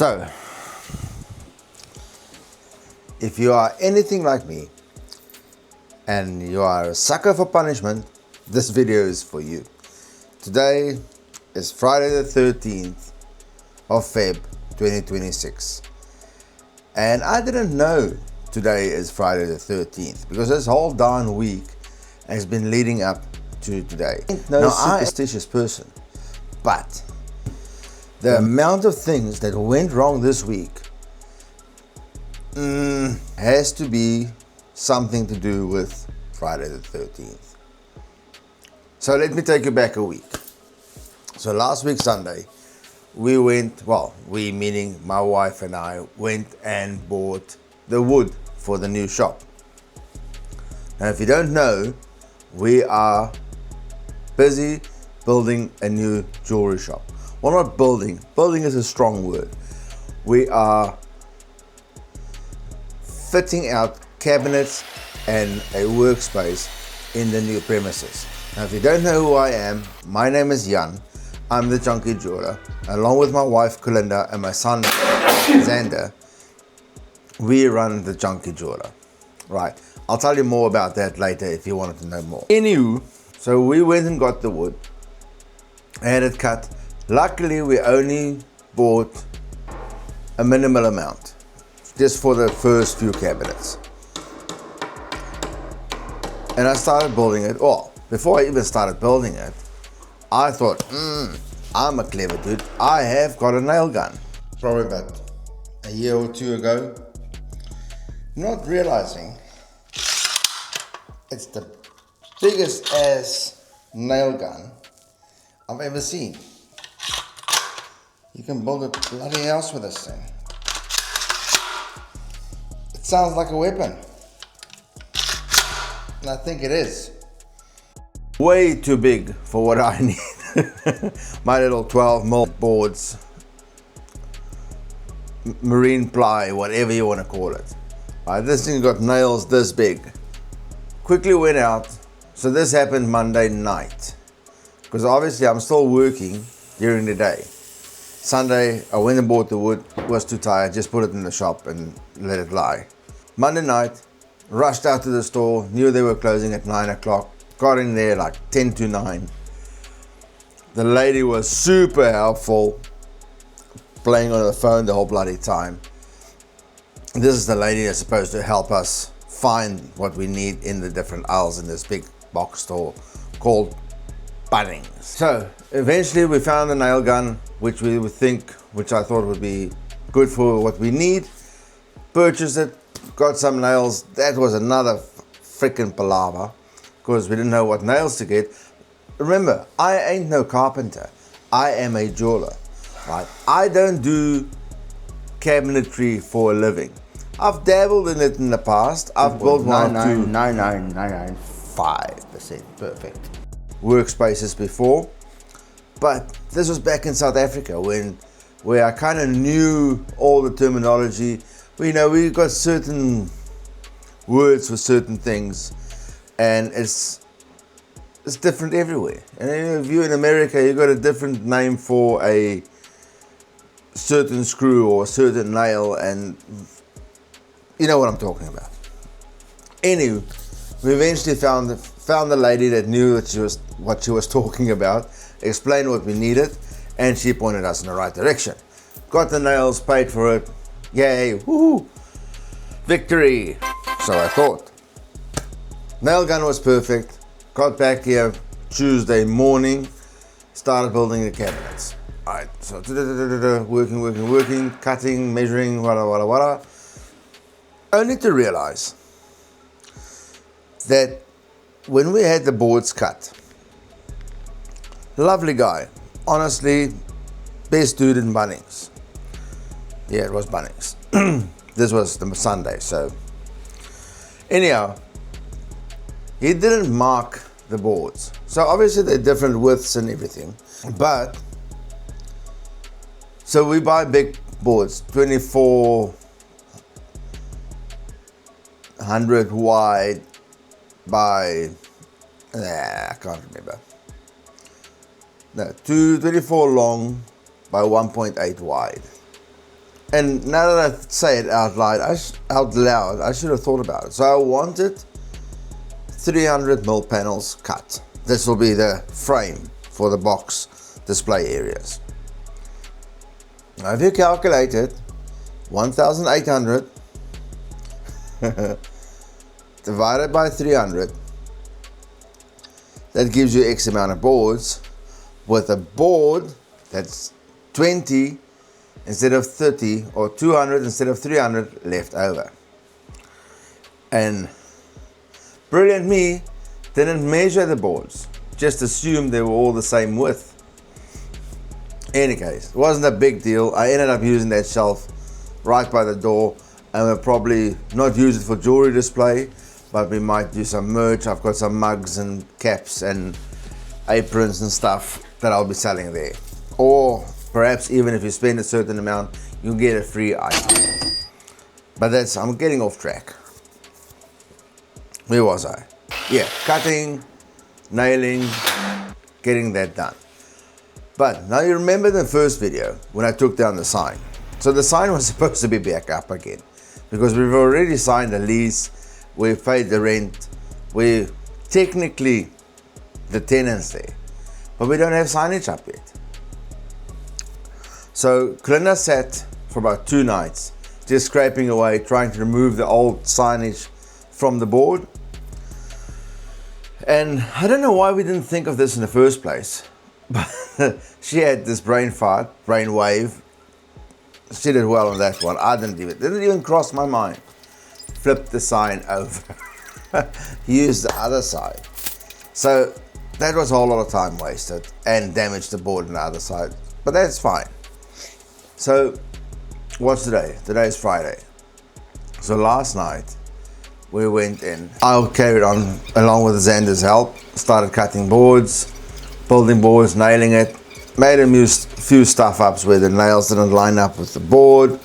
So, if you are anything like me and you are a sucker for punishment, this video is for you. Today is Friday the 13th of Feb 2026. And I didn't know today is Friday the 13th because this whole darn week has been leading up to today. No superstitious person, but the amount of things that went wrong this week has to be something to do with Friday the 13th. So let me take you back a week. So last week Sunday, we went, well, we meaning my wife and I went and bought the wood for the new shop. Now if you don't know, we are busy building a new jewelry shop. Well, not building is a strong word. We are fitting out cabinets and a workspace in the new premises. Now if you don't know who I am, my name is Jan. I'm the Junkie Jeweler. Along with my wife Kalinda and my son Xander, we run the Junkie Jeweler. Right, I'll tell you more about that later if you wanted to know more. Anywho, so we went and got the wood, had it cut. Luckily, we only bought a minimal amount, just for the first few cabinets. And I started building it. Well, before I even started building it, I thought, I'm a clever dude. I have got a nail gun. Probably about a year or two ago. Not realizing it's the biggest ass nail gun I've ever seen. You can build a bloody house with this thing. It sounds like a weapon. And I think it is. Way too big for what I need. My little 12mm boards, marine ply, whatever you want to call it. This thing got nails this big. Quickly went out. So this happened Monday night. Because obviously I'm still working during the day. Sunday, I went and bought the wood, was too tired, just put it in the shop and let it lie. Monday night, rushed out to the store, knew they were closing at 9 o'clock, got in there like 10 to 9. The lady was super helpful, playing on the phone the whole bloody time. This is the lady that's supposed to help us find what we need in the different aisles in this big box store called Bunnings. So eventually we found the nail gun, which I thought would be good for what we need. Purchased it, got some nails. That was another freaking palaver because we didn't know what nails to get. Remember, I ain't no carpenter. I am a jeweler, right? I don't do cabinetry for a living. I've dabbled in it in the past. I've built one or two 99.995% perfect workspaces before, but this was back in South Africa where I kind of knew all the terminology. We got certain words for certain things, and it's different everywhere. And if you're in America, you got a different name for a certain screw or a certain nail, and you know what I'm talking about. Anyway, we eventually found the lady that knew what she was talking about, explained what we needed, and she pointed us in the right direction. Got the nails, paid for it. Yay, woohoo, victory. So I thought. Nail gun was perfect. Got back here Tuesday morning, started building the cabinets. Alright, so working, cutting, measuring, wada. Only to realize that when we had the boards cut, lovely guy, honestly, best dude in Bunnings. Yeah, it was Bunnings. This was the Sunday, so anyhow, he didn't mark the boards. So obviously they're different widths and everything, but so we buy big boards, 2400 wide by, I can't remember. No, 224 long by 1.8 wide. And now that I say it out loud, I should have thought about it. So I wanted 300mm panels cut. This will be the frame for the box display areas. Now if you calculate it, 1,800 divided by 300, that gives you X amount of boards, with a board that's 20 instead of 30, or 200 instead of 300 left over. And brilliant me didn't measure the boards, just assumed they were all the same width. Any case, it wasn't a big deal. I ended up using that shelf right by the door, and we'll probably not use it for jewelry display, but we might do some merch. I've got some mugs and caps and aprons and stuff that I'll be selling there. Or perhaps even if you spend a certain amount, you'll get a free item. But I'm getting off track. Where was I? Yeah, cutting, nailing, getting that done. But now you remember the first video when I took down the sign. So the sign was supposed to be back up again, because we've already signed the lease, we've paid the rent, we're technically the tenants there, but we don't have signage up yet. So Glinda sat for about 2 nights, just scraping away, trying to remove the old signage from the board. And I don't know why we didn't think of this in the first place, but she had this brain wave. She did well on that one. I didn't even cross my mind. Flipped the sign over. Used the other side. So that was a whole lot of time wasted and damaged the board on the other side. But that's fine. So what's today? Today's Friday. So last night we went in. I carried on along with Xander's help. Started cutting boards, building boards, nailing it. Made a few stuff ups where the nails didn't line up with the board.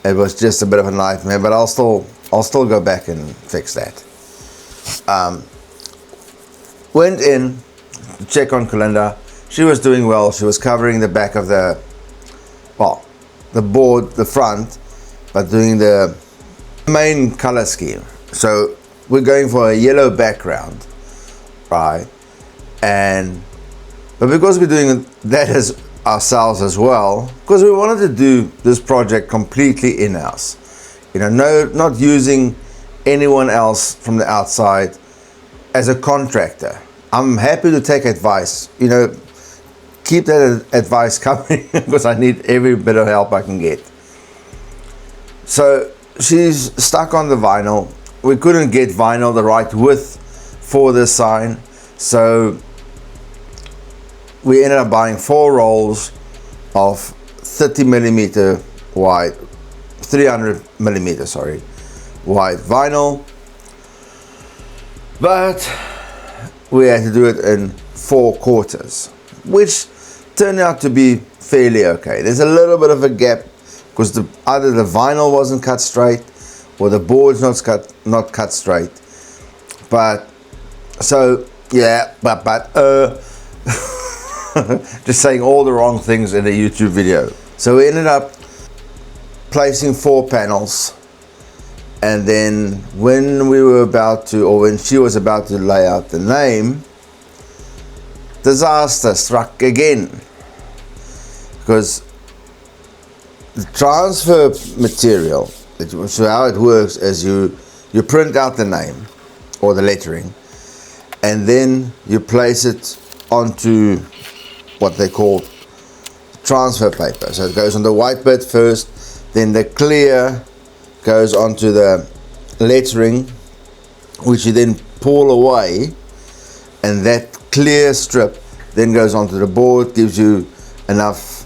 It was just a bit of a nightmare, but I'll still go back and fix that. Went in to check on Kalinda. She was doing well. She was covering the back of the board, the front, but doing the main color scheme. So we're going for a yellow background, right? But because we're doing that as ourselves as well, because we wanted to do this project completely in-house, not using anyone else from the outside as a contractor. I'm happy to take advice, keep that advice coming because I need every bit of help I can get. So she's stuck on the vinyl. We couldn't get vinyl the right width for this sign, so we ended up buying 4 rolls of 30mm wide, 300mm, wide vinyl. But we had to do it in 4 quarters, which turned out to be fairly okay. There's a little bit of a gap because either the vinyl wasn't cut straight or the board's not cut straight. But so yeah, but just saying all the wrong things in a YouTube video. So we ended up placing 4 panels, and then when she was about to lay out the name, disaster struck again, because the transfer material, so how it works is you print out the name or the lettering, and then you place it onto what they call transfer paper. So it goes on the white bit first, then the clear goes onto the lettering, which you then pull away, and that clear strip then goes onto the board, gives you enough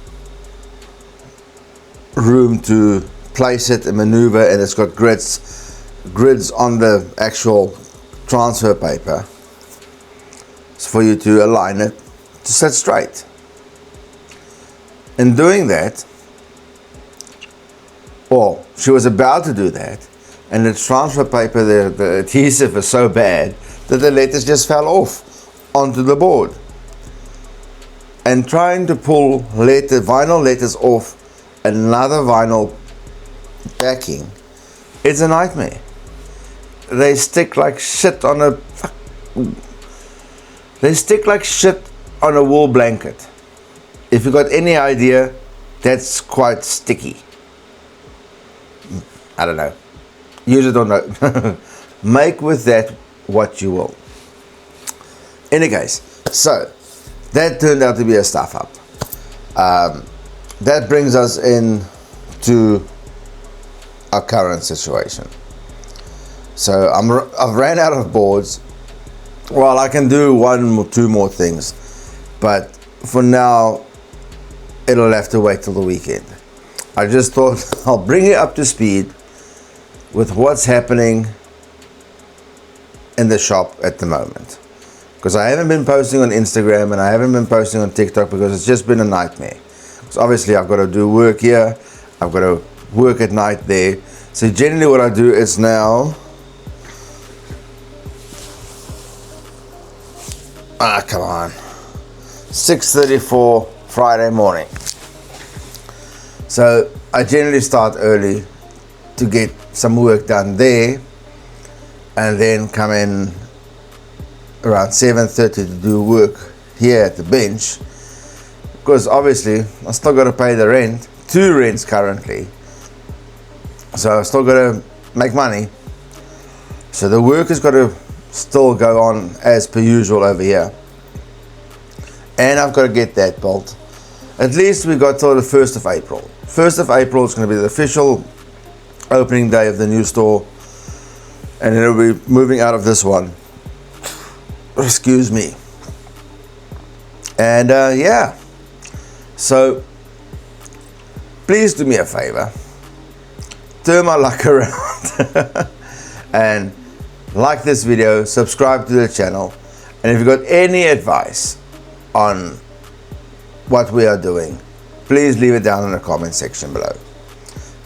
room to place it and maneuver, and it's got grids on the actual transfer paper for you to align it to sit straight. In doing that, she was about to do that, and the transfer paper, the adhesive is so bad that the letters just fell off onto the board. And trying to pull vinyl letters off another vinyl backing, it's a nightmare. They stick like shit on a wool blanket. If you got any idea, that's quite sticky. I don't know. Use it or no. Make with that what you will. Any case, so that turned out to be a stuff up. That brings us in to our current situation. So I've ran out of boards. Well, I can do one or two more things, but for now, it'll have to wait till the weekend. I just thought I'll bring you up to speed with what's happening in the shop at the moment. Because I haven't been posting on Instagram and I haven't been posting on TikTok because it's just been a nightmare. Because obviously I've got to do work here, I've got to work at night there. So generally what I do is now, come on, 6:34 Friday morning. So I generally start early to get some work done there and then come in around 7:30 to do work here at the bench, because obviously I still got to pay the rent, 2 rents currently, so I still got to make money. So the work has got to still go on as per usual over here, and I've got to get that built. At least we got till the 1st of April. 1st of April is going to be the official opening day of the new store, and then it'll be moving out of this one. Excuse me. And yeah, so please do me a favor, turn my luck around and like this video, subscribe to the channel, and if you've got any advice on what we are doing, please leave it down in the comment section below.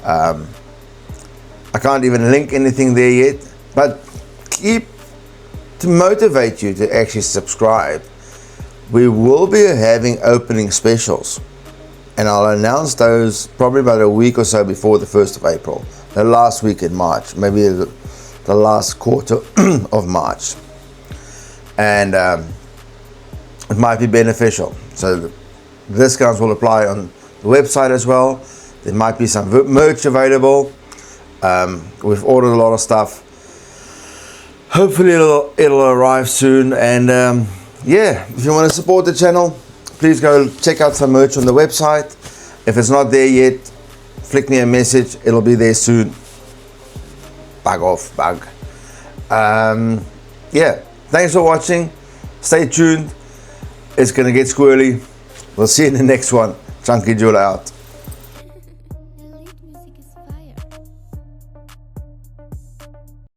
I can't even link anything there yet, but to motivate you to actually subscribe, we will be having opening specials, and I'll announce those probably about a week or so before the 1st of April, the last week in March, maybe the last quarter of March, and it might be beneficial. So the discounts will apply on the website as well. There might be some merch available. We've ordered a lot of stuff. Hopefully it'll arrive soon, and yeah, if you want to support the channel, please go check out some merch on the website. If it's not there yet, flick me a message, it'll be there soon. Bug. Yeah, thanks for watching. Stay tuned, it's gonna get squirrely. We'll see you in the next one. Chunky Jeweler out.